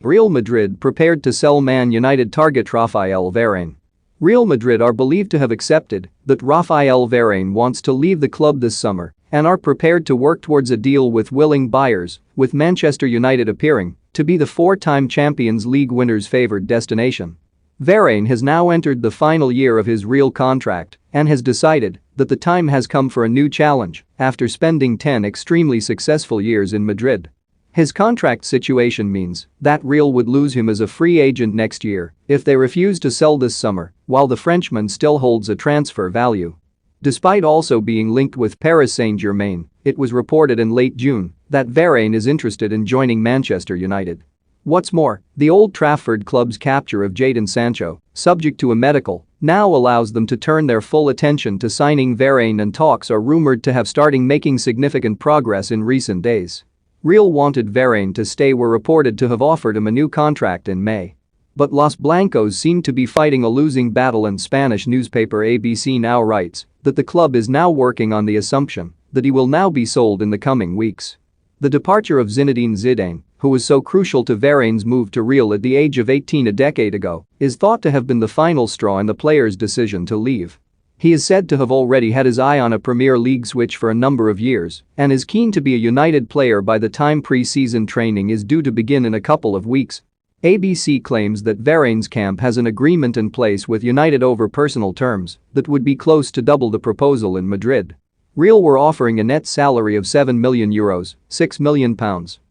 Real Madrid prepared to sell Man United target Raphael Varane. Real Madrid are believed to have accepted that Raphael Varane wants to leave the club this summer and are prepared to work towards a deal with willing buyers, with Manchester United appearing to be the four-time Champions League winners' favoured destination. Varane has now entered the final year of his Real contract and has decided that the time has come for a new challenge after spending 10 extremely successful years in Madrid. His contract situation means that Real would lose him as a free agent next year if they refuse to sell this summer, while the Frenchman still holds a transfer value. Despite also being linked with Paris Saint-Germain, it was reported in late June that Varane is interested in joining Manchester United. What's more, the Old Trafford club's capture of Jadon Sancho, subject to a medical, now allows them to turn their full attention to signing Varane, and talks are rumored to have started making significant progress in recent days. Real wanted Varane to stay, were reported to have offered him a new contract in May. But Los Blancos seem to be fighting a losing battle, and Spanish newspaper ABC now writes that the club is now working on the assumption that he will now be sold in the coming weeks. The departure of Zinedine Zidane, who was so crucial to Varane's move to Real at the age of 18 a decade ago, is thought to have been the final straw in the player's decision to leave. He is said to have already had his eye on a Premier League switch for a number of years and is keen to be a United player by the time pre-season training is due to begin in a couple of weeks. ABC claims that Varane's camp has an agreement in place with United over personal terms that would be close to double the proposal in Madrid. Real were offering a net salary of €7 million, £6 million,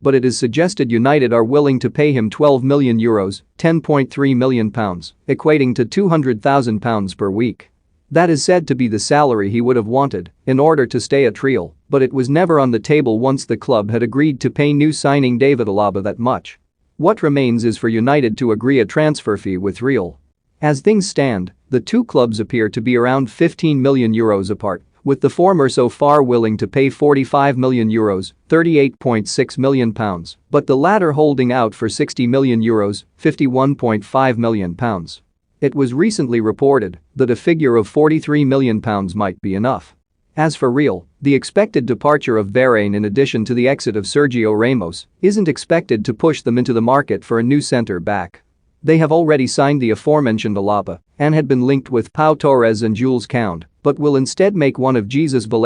but it is suggested United are willing to pay him €12 million, £10.3 million, equating to £200,000 per week. That is said to be the salary he would have wanted in order to stay at Real, but it was never on the table once the club had agreed to pay new signing David Alaba that much. What remains is for United to agree a transfer fee with Real. As things stand, the two clubs appear to be around €15 million apart, with the former so far willing to pay €45 million, £38.6 million, but the latter holding out for €60 million, £51.5 million. It was recently reported that a figure of £43 million might be enough. As for Real, the expected departure of Varane in addition to the exit of Sergio Ramos isn't expected to push them into the market for a new centre-back. They have already signed the aforementioned Alaba and had been linked with Pau Torres and Jules Kounde, but will instead make one of Jesus Valerian